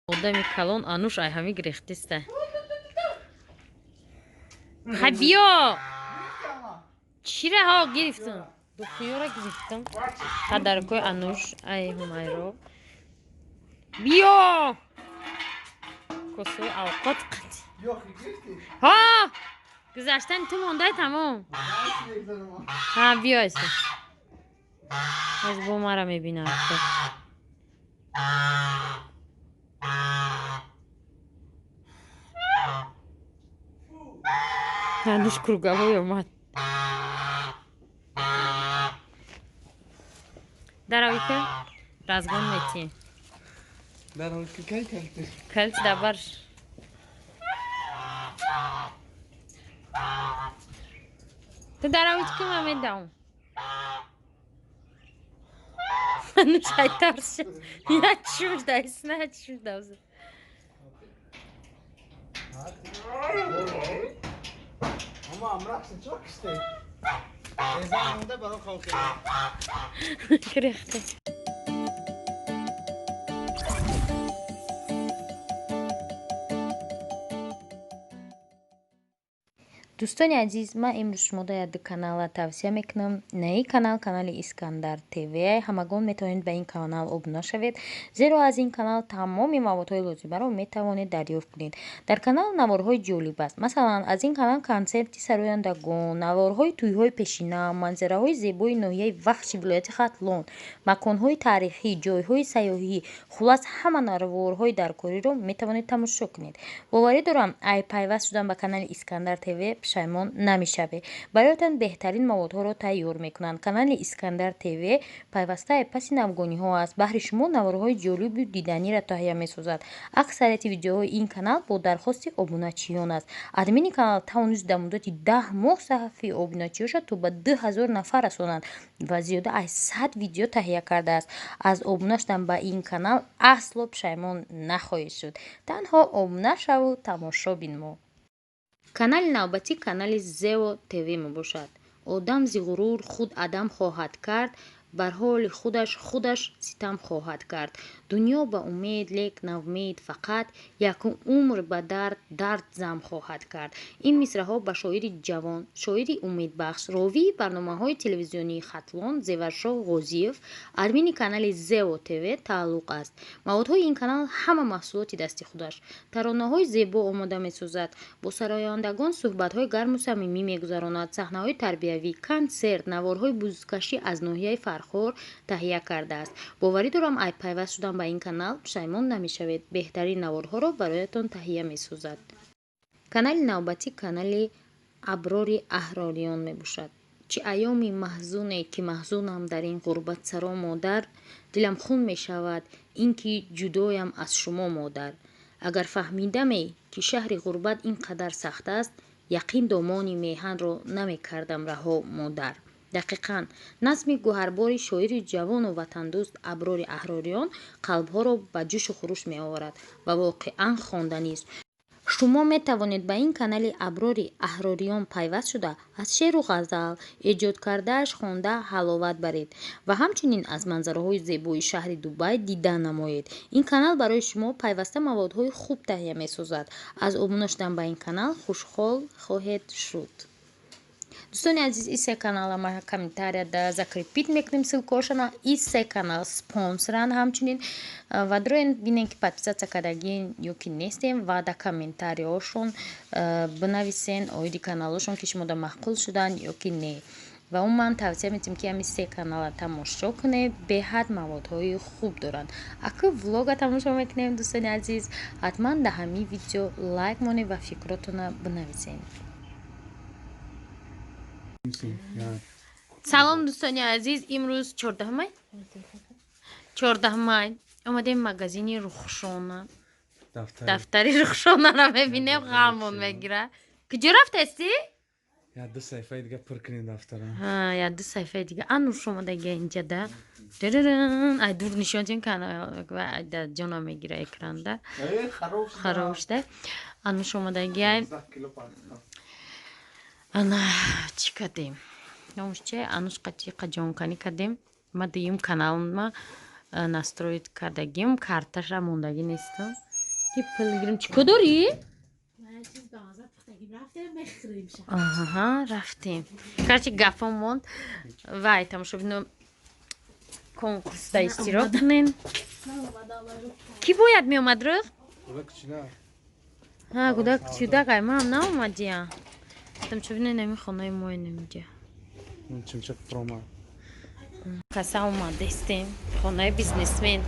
Odami kalon anush ay hami grextiste. Habio. Chira ha giriftim. Dokuyora giriftim. Kadar koy anush ay humayro. Bio. Kosoy avqat qat. Yok girdi. Ha. Güzashtan tu monday tamam. Ha bio esa. Az bu mara mebina artık. Anush krugovoy omad. Daravika razgon meti. Ben onu kırkan kalktı. Kalt dabar. Te daravit ki Mehmet daum. Anush ay tarşı. Ya şurada isna şurada. Ama amraksın çok işte. Ezanında bana kalkıyor. Krekhte. دوستان عزیز ما امروز شما را یک کانال توصیه میکنم. نئی کانال اسکندر تیوی. همگان میتونید به این کانال ابنا شوید زیرا از این کانال تمام موادهای لازمه را میتوانید دریافت کنید. در کانال نوارهای جالب است. مثلا از این کانال کنسرتی سرایندگان، نوارهای تویهای پیشینه، منظره‌های زیبای ناحیه وحش ولایت ختلون، مکانهای تاریخی، جایهای سیاحی، خلاص همه نوارهای درکاری را میتوانید تماشا کنید. باوری دارم ای پیوست شدن به کانال اسکندر تیوی پشیمان نمیشوید. برایتان بهترین موادها را تیار میکنند. کانال اسکندر تیوی پیوسته پس افغانی ها است. بهر شما نوارهای جالب و دیدنی را تهیه میسازد. اکثریت ویدیوهای این کانال با درخواست ابونه‌چیان است. ادمین کانال توانست در مدت 10 ماه صفحه ابونه‌چیاش تا به 2000 نفر رسانند و زیاده از 100 ویدیو تهیه کرده است. از ابونه شدن به این کانال اصلا پشیمان نخواهید شد. تنها ابونه شو و تماشا بینمو. کانال نوبتی کانال زیو تیوی می باشد. آدم زی غرور خود آدم خواهد کرد، بر حال خودش ستم خواهد کرد. دنیا به امید لیک نومید فقط یک عمر به درد زم خواهد کرد. این مصرع ها به شاعر جوان، شاعر امیدبخش، راوی برنامه‌های تلویزیونی ختلون زیورشاه غازیف، ادمین کانال زیو تیوی تعلق است. موادهای این کانال همه محصولات دست خودش. ترانه‌های زیبا آماده می‌سازد. با سرایندگان صحبت‌های گرم و صمیمی می‌گذراند. صحنه‌های تربیوی، کنسرت، نوارهای بزکشی از ناحیه فرخار تهیه کرده است. باوری دارم ای پیوست شدن به این کانال پشیمان نمی‌شوید. بهترین نوارها را برایتان تهیه می‌سازد. کانال نوبتی کانال ابرار اهراریان میباشد. چه ایامی محزونه که محزونم در این غربت سرا مادر، دلم خون میشود اینکه جدایم از شما مادر. اگر فهمیدمی که شهر غربت اینقدر سخت است، یقین دامان میهن را نمی کردم رها مادر. دقیقاً نظم گوهربار شاعر جوان و وطن دوست ابرار اهراریان قلبها را به جوش و خروش می آورد و واقعاً خواندنی است. شما می توانید به این کانال ابرار اهراریان پیوست شده از شعر و غزل ایجاد کردهش خوانده حلاوت برید و همچنین از منظره‌های زیبای شهر دبی دیدن نمایید. این کانال برای شما پیوسته موادهای خوب تهیه می سازد. از ابونه شدن به این کانال خوشحال خواهید شد. دوستان عزیز این سه کانال ما комментарияда закрепить میکنیم ссылкошона. این سه کانال спонсоран همچنین و дроен бинен ки подписаться кардагин ёки нестем ва да комментариошон бинависен оиди каналошон ки шумо да маъқул шудан ёки не. و اون من توصیه میتیم که همین سه کانال تماشا کنه. به حد موادهای خوب دارن. اگه ولاگ تماشا میکنیم دوستان عزیز حتما در همین ویدیو لایک مونه و فکراتون بنویسین. سلام دوستان عزیز. امروز 14 مای 14 مای اومدیم مغازین رخشانه دفتری رخشانه رو ببینیم غمون میگیره. کجا رفتی؟ Ya 2 sayfa دیگه پر کنیم دفترم. ها یا 2 صفحه دیگه انوش اومده اینجا ده دررن ای دور نشون دیم کنه و جانا میگیره اکرانده خرابش ده انوش اومده گیم انا چی کردیم نوش چه انوش قطعی قجام کنی کردیم ما دیم کانال ما настроить کردگیم کارتش را موندگی نیستم پیلگریم چیکار داری؟ من چیز به آزاد پختگی رفتیم بخریم شد آها رفتیم کرچی گفم موند وای تماشا بینم کنکورس دا اشتراک کنین کی باید می اومد رو؟ Kudak içine. ها کودک چیده قیمه هم نه اومدی یا تماشا بینه نمی خانه ما نمیجه Çimçek proma. کسا اومده استیم خانه بیزنسمن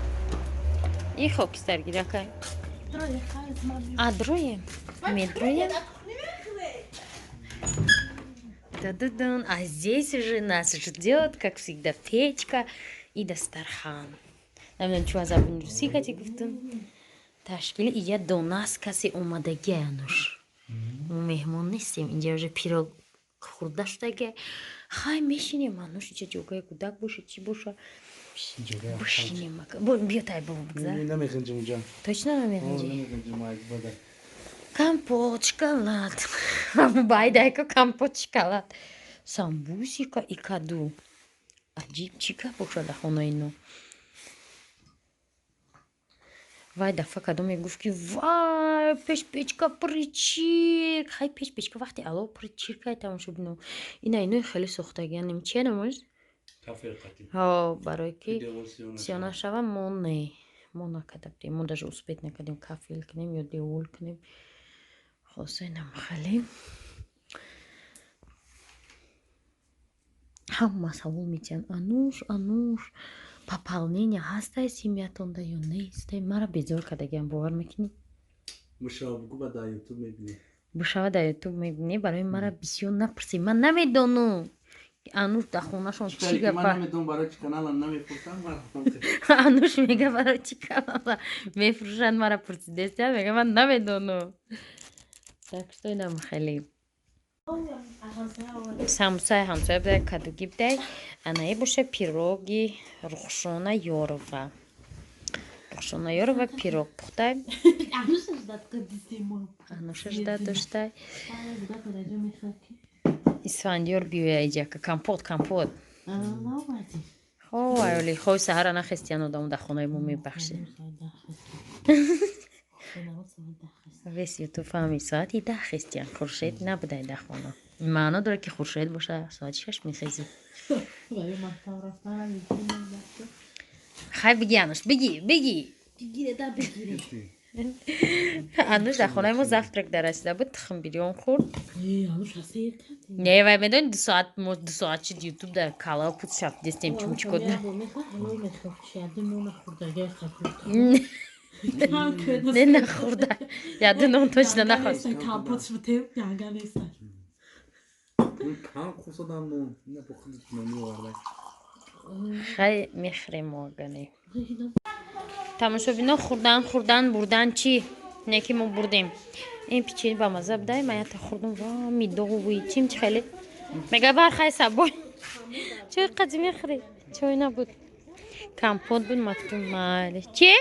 ای خاکستر گیره که адроем медроем да-да-дан а здесь уже нас ждет как всегда печка и дастархан намедонам чӣ аз абунрусӣ кати гуфтам ташкили ия донас касе омадаги ануш мо меҳмон нестем инҷа уже пирог хӯрда шудаги хай мешинем ануш инҷа ҷогои кӯдак боша чӣ боша бошинем биё тай бобо бигзар Намехинчим уҷа. точно намехинҷи Намехинчим айк бада. компот шоколад байдайко компот шоколад самбусика и каду аҷиб чӣ гап бошада хонаи нӯ вай дафъа каду мегуфт ки вай пешпечка причирк хай пешпечка вақте ало причиркай тамошо бино ина инои хеле сохтагианем чия намоиш ҳо барое ки сиёна шава мо накардем мо даже успет накардем кафел кунем ё девол кунем хосенам хеле ҳама савол метиҳанд ануш пополнение ҳастай семьятонда ё нестай мара безор кардагиам бовар мекунӣ бушава дар ютуб мебинӣ барои мара бисёр напурсӣ ман намедонам ануш дар хонашон чӣ гапа ануш мега барои чӣ канала мефурӯшанд мара пурсидеста мега ман намедонам так что инам хеле самусаи ҳамсоя бидай кадуги бидай анаи боша пироги рухшона ёрова пирог пухтай ануша ждат доштай исфандиёр биёя иҷака компот хо айоли хои саҳара нахестиян одаму дар хонаи мо мебахши вес ютуб фаҳми соати 10 хестиян хуршед набудай дар хона маъно дорад ки хуршед боша соати 6 мехезӣ хай бигӣ ануш бигӣ ануш дар хонаи мо завтрак дарасида буд тухмбирён хӯрд не вай медони 2 соат шуд ютуб дар калав пут шаф дестем чум чӣ кор не нахӯрда яду нон точно нахӯрд хай мехӯрем мо агане тамошобино хӯрдан бурдан чӣ не ки мо бурдем ин печени ба мазза будай ман ята хӯрдам ва медовуи чим чӣ хеле мега бархай сабой чой қади мехӯре чой набуд компот буд мактум майли чӣ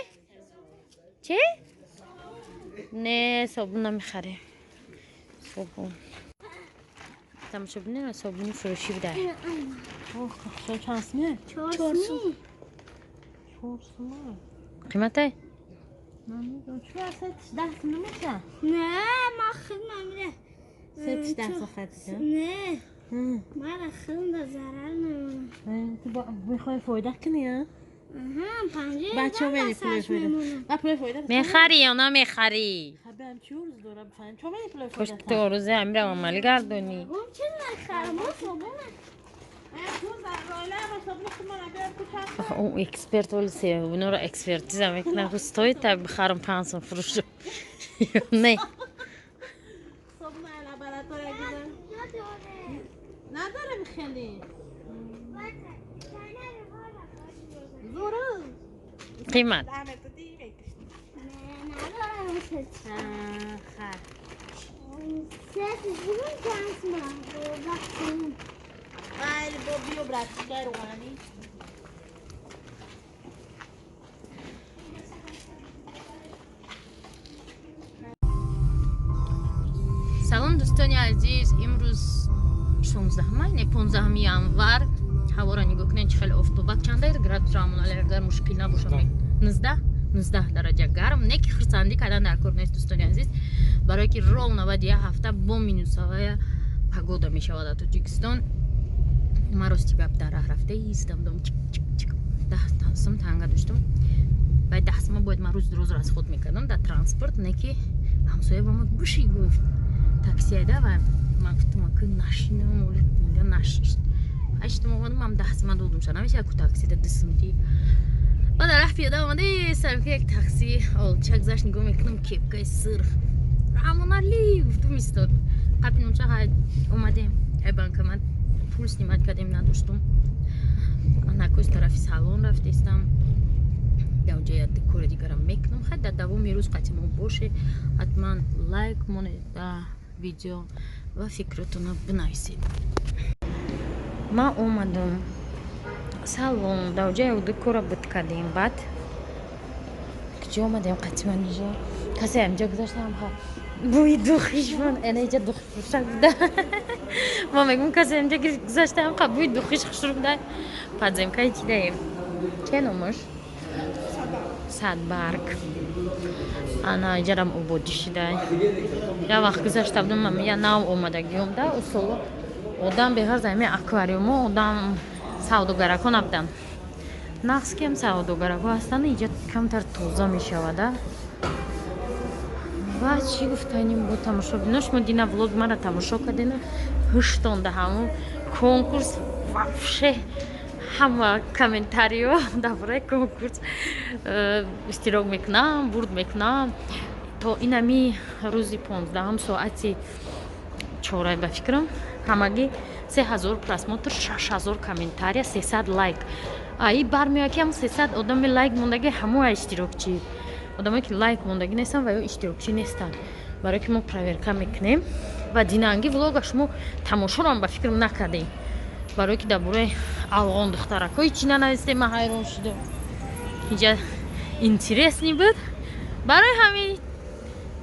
не собун намехарем собун тамошобино собуни фурӯшӣ будай қиматай نه ما خیلی نمیره ستش 10 ساعت نه من خیلی ضرر نمونه تو میخوای فایده کنی ها بچه ها بینی پول فایده میخری یا نه میخری خبرم چی روز دارم بفهم چون بینی پول پشت فایده تو روزه امیره عمل گردونی اون چی نخرم اون صبونه اون اکسپرت ولی سیه اونو رو اکسپرتیزم میکنم روستایی تا بخرم 5 سال فروشم نه صبونه لابراتوار گیرم ندارم خیلی زورو قیمت салом дӯстони азиз имрӯз 15 январ ҳаворо нигоҳ кунед чӣ хеле офтобак чанда градус рамон алягар мушкил набошад 19 19 дараҷа гарм. Не ки хурсандӣ кардан дар кор нест дӯстони азиз, барое ки ровно баъди як ҳафта бо минусовая погода мешавад дар Тоҷикистон. Ма рости гап дар раҳ рафта истам дом чик 10 сум танга доштам. Баъд 10 сум бояд ман рӯзи рӯз расход мекардам дар транспорт. Не ки ҳамсоя ба ман буши гуфт такси айда ва ман гуфтам ки нашинам оли мега нашишт. Аштам омадам ман 10 сум додум шана меша ку такси да 2 сумти. Баъд раф пиёда омаде сам ки як такси олчак заш нигоҳ мекунам кепкаи сирх. Рамонали гуфтам истод. Қапинам чаға омадем. Ай банкомат пул снимать кардем надоштум. Накои тарафи салон рафтестам. Ҷоя кори дигарам мекунам. Хай дар давоми рӯз қати мо боше. Ҳатман лайк монед ба видео ва фикротона бинависед. Ман омадам салон дар ҷоя декора буд кардем. Баъд куҷо омадем қати ман ҷо касе амҷо гузаштам ха бӯи духишмон энеҷа духишак буда. Ма мегум касе амҷо гузаштам ха бӯи духиш хушру буда. Подземкаи чӣ даем? Чӣ номаш? Садбарг. Ана ҷарам ободӣ шидай. Я вақт гузашта будам ман я нав омадагиём да усола одам беҳар зами аквариумо одам савдогарако набудан. Нақс ки ҳам савдогарако ҳастан иҷа камтар тоза мешавада. Ва чӣ гуфтаним бо тамошобинош мо дина влог мара тамошо кардем ҳуштонда ҳамон конкурс вафше ҳама комментариё дар бораи конкурс иштирок мекунам, бурд мекунам. То инами рӯзи 15 соати 4 ба фикрам ҳамагӣ 3000 просмотр, 6000 комментария, 300 лайк. Аи бармеояд ки ҳам 300 одами лайк мондаги ҳамоя иштирокчӣ. Одамое ки лайк мондагӣ нестан ва ё иштирокчӣ нестан. Барое ки мо проверка мекунем ва динанги влога шумо тамошоро ҳам ба фикрам накардем. Барое ки дар бораи алғон духтаракҳои чӣ нанавистем ман ҳайрон шудам. Иҷа интересни буд. Барои ҳамин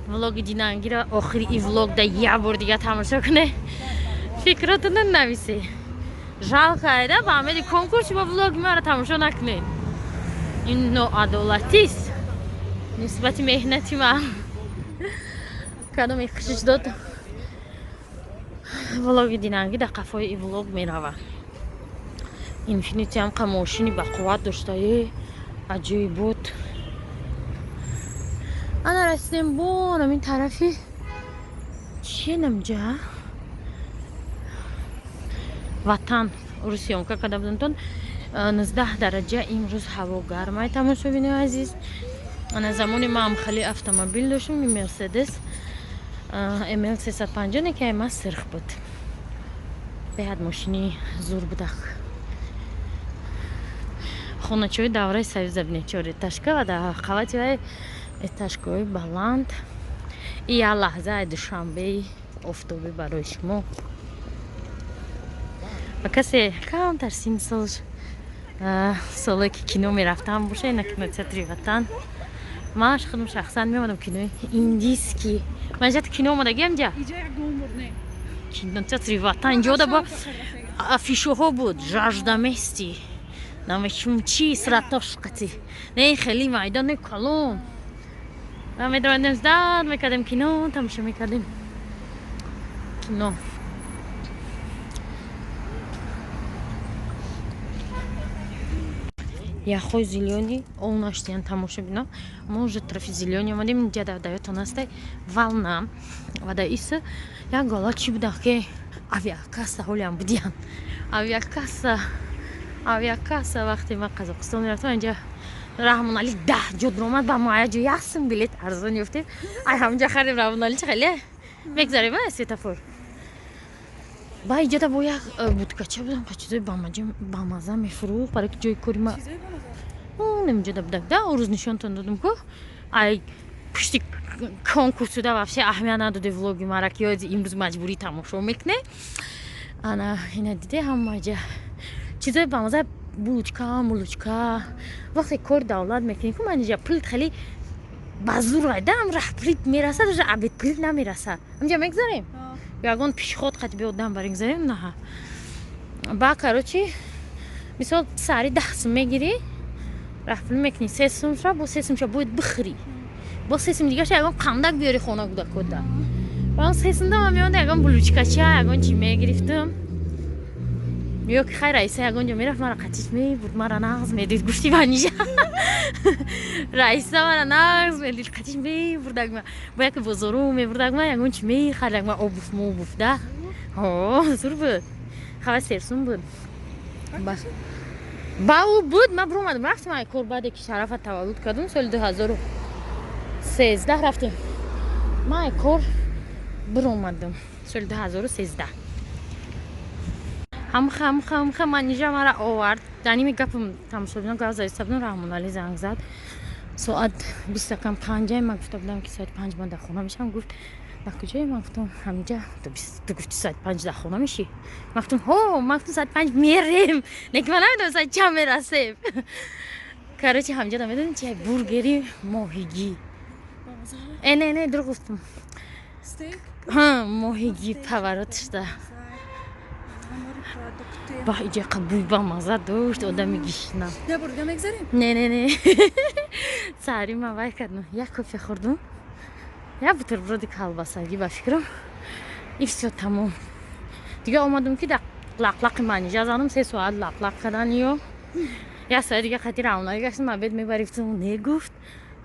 влоги динангиро охири и влогда як бор дига тамошо кунед. Фикротона нависед. Жалко айда ба амеди конкурс ба влоги мара тамошо накунед. Ин ноадолатист нисбати меҳнати ман. Кадоме хушиш дод влоги динанги дар қафои и влог меравад. Инфинити ҳам қа мошини бақувват доштае аҷоибот. Ана расидем бо намин тарафи ченамҷа ватан рӯз сёмка карда будамтон 19 дараҷа имрӯз ҳаво гармай тамошобинои азиз. Ана замони ман хали автомобил доштам Мерседес ML 350 неки ама сирх буд. Беҳад мошини зур будак. Хоначаҳои давраи Союза бинед 4 этажка ва дар қавати вай этажкаҳои баланд. И як лаҳзаи душанбеи офтобӣ барои шумо. Ва касе камтар син соле ки кино мерафтам боша ина кинотеатри ватан. Ман худам шахсан меомадам кинои индийский. Ман ҷа кино омадагиам ҷа? Иҷа як гомурне. Кинотеатри ватан ҷода ба афишаҳо буд. Жажда мести. Намешум чи сратошқати. Не хели майдон калон. Ва медоmadем здад мекардем кино, тамошо мекардем кино. Яхои зелёни он наштиян тамошобино. Мо уже тарафи зелёни омадем. Инҷа дар даётон ҳастай вална ва дар иса як гола чӣ буда ки авиакасса ҳолиам будиян. Авиакасса вақте ман Қазоқистон мерафтам инҷа Раҳмонали 10 ҷо дуромад ба моя ҷо 1 сум билет арзон ёфтем. Ай ҳамҷа харидем Раҳмонали чӣ хеле мегзарем а светофор. Ба иҷада бо як будкача будам ва чизои бамаза мефурӯхт барои ки ҷои кори ма намҷада будак да рӯз нишонтон додам ку ай пушти конкурсуда вообще аҳамият надоде влоги мара ки ёзи имрӯз маҷбурӣ тамошо мекунед. Ана ина диде ҳамаҷа чизои бамаза булочка вақте кори давлат мекунем ку ман иҷа плит хеле ба зур айда амра плит мерасад уже абед плит намерасад. Амҷа мегзарем ягон пешход қати биёдам баригзарем наҳа. Ба короче мисол сари 10 сум мегирӣ رفل میکنی سسم را با سسم شا باید بخری با سسم دیگه شا اگه قندک بیاری خونه بوده کده با اون سسم دام میانده اگه بلوچکچی اگه چی میگرفتم میگه که خیر رئیسه اگه اونجا میرفت مرا قطیش میبود مرا نغز میدید گوشتی بانیجا رئیسه مرا نغز میدید قطیش میبود اگه باید که بزرو میبود اگه اگه چی میخرد اگه آبوف موبوف ده زور بود خواهد سرسون بود با او بود ما برو اومدم رفتیم ای کور بعد که شرفت تولد کردم سال 2013 رفتیم ما ای کور برو اومدم سال 2013 هم من اینجا مرا آورد دنی میگفتم تمام شد اینا گاز استبدم رحمان علی زنگ زد ساعت 20 کم 5 من گفتم بودم که ساعت 5 من در خونه میشم گفت با کجایی من گفتم همینجا تو گفتی ساعت 5 در خونه میشی من گفتم هو من گفتم ساعت 5 میریم نگه من نمیدونم ساعت چند میرسیم کارچی همینجا دم میدونی چه برگری ماهیگی نه در گفتم ها ماهیگی پاوراتش ده با اینجا قبول با مزه داشت آدم گیشنم یا برگه مگذاریم؟ نه ساری من وای کردم یک کافی خوردم یا بوتربرود کالباسایی با فکرم این все تمام دیگه اومدم که لق منیجا زدم 3 ساعت لق کردن یا سری دیگه خاطر اونایی گشتم ما بد میبریفتم نگفت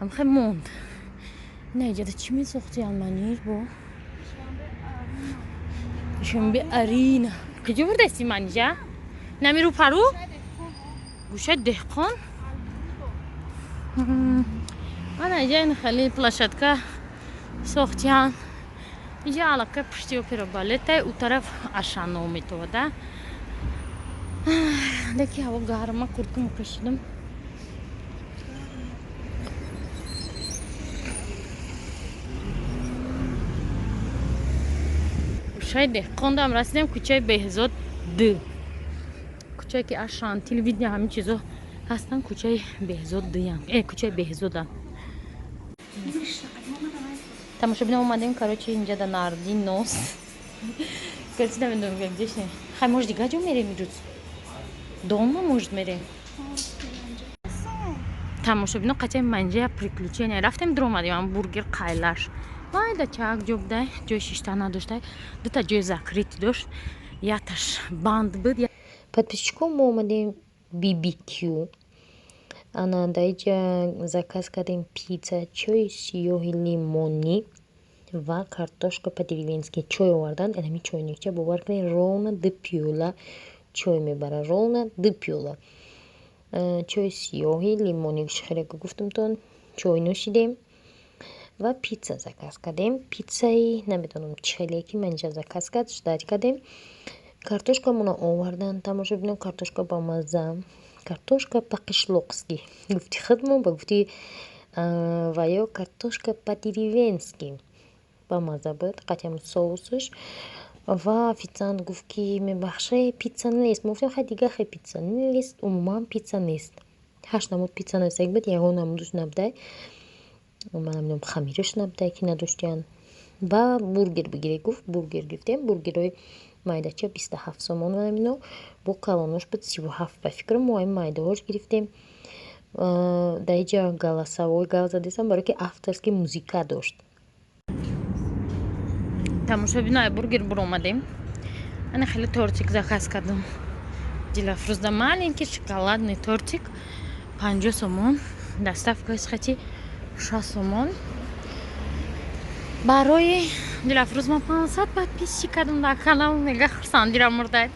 هم خیلی موند نه اینجا چی میساختی المانیر با شنبه ارینا کجا بردستی منیجا نمیرو پرو گوشه دهقان من اینجا این خیلی پلاشتکه ساختیان اینجا علاقه پشتی و پیروبالته او طرف اشانو میتوده دکی هوا گرمه کرکم کشیدم کوچه دهقان دارم رسیدم کوچه بهزاد دو کوچه که اشان تلویزیون همین چیزا هستن کوچه بهزاد دویان کوچه بهزادن تماشا بینم اومدیم کاروچی اینجا در ناردین نوس کرسی نمیدونم گردش نه خیلی موش دیگه جو میریم روز дома может میریم تماشا بینم قطعه منجه پریکلوچی نه رفتیم در اومدیم همبورگر قایلش وای دا چاک جو بده جای شیشتا نداشته دوتا جای زکریت داشت یکتش باند بود подписчиком мы اومدیم BBQ она дайте заказ кадем пицца чой сиёҳи лимонӣ ва картошка по-деревенски чой овардан элами чойникча бовар кунед ровно 2 пиёла чой мебара ровно 2 пиёла чой сиёҳи лимонӣ хеле гуфтамтон чой нӯшидем ва пицца заказ кардем пиццаи намедонам чилеки манҷа заказ кард ждать кардем картошкамона овардан тамошо бинем картошка ба мазза картошка по-қишлоқски гуфти хидмо ба гуфти ва ё картошка по-деревенски ба мазза буд қатъиам соусш ва официант гуфт ки мебахшед пицца нест мо гуфтем хай дига хай пицца нест умуман пицца нест 8 намуд пицца нест буд ягон намудуш набудай ман намедонам хамираш набудай ки надоштиян ба бургер бигире гуфт бургер гирифтем бургерҳои майдача 27 сомон намино бо калонош буд 37 ба фикрам мо ин майдаҳош гирифтем даиҷа галасавой гал задесам барои ки авторски музика дошт тамошобинои бургер бур омадем ана хеле тортик заказ кардам дилафрузда маленький шоколадный тортик 50 сомон доставкаи хати 6 сомон барои дилафруз ма 500 подписчик кардам дар канал мега хурсандирам мурдай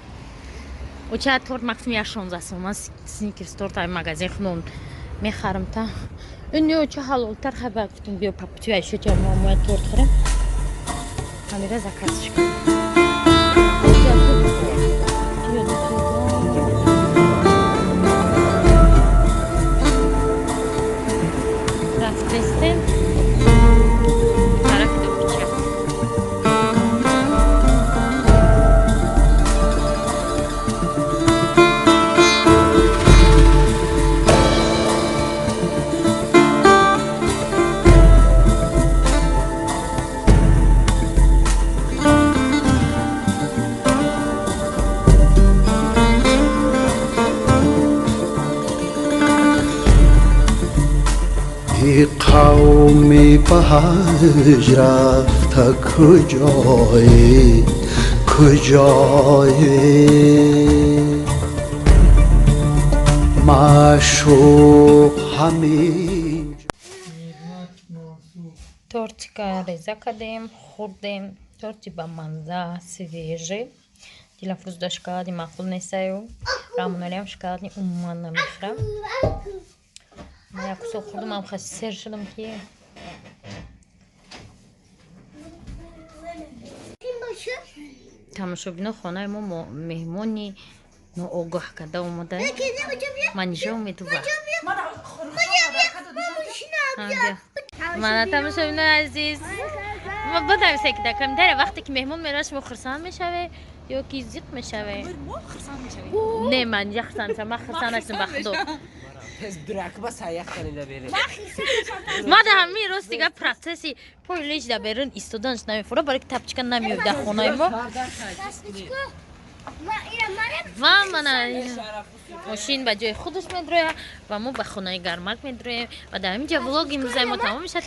уча торт мактум 16 сомон сникерс торт ай магазин хунун мехарам та ин уча халолтар хабар гуфтум биё папутӣ айшо ҷа мамоя торт хӯрем камера заказчик рафтестем بهج رفته کجایی کجایی معشوق همین Тортика резакадем, хурдем, торти ба манза, свежи. Дилафруз да шоколади маъқул нестаю. Рамоналиам шоколадни умуман намехӯрам. Ман як кусок хурдам, ҳам хаси сер шудам ки тамошобино хонаи мо меҳмони ноогоҳ карда омада. Ман инҷо медувам. مانا تماشابین عزیز ما بدم سکته کم داره وقتی که مهمون میره شما خرسان میشوه یا کی زیق میشوه نه من یخسان ما خرسان هستم بخدو درک بس هایخ کنیده بره ما ده همین روز دیگه پراتسی پولیج ده برن استودانش نمیفوره برای که تپچکن نمیفته خونای ما و من ماشین به جای خودش میدروه و ما به خونه گرمک میدرویم و در اینجا ولاگ امروزه ما تمام میشه.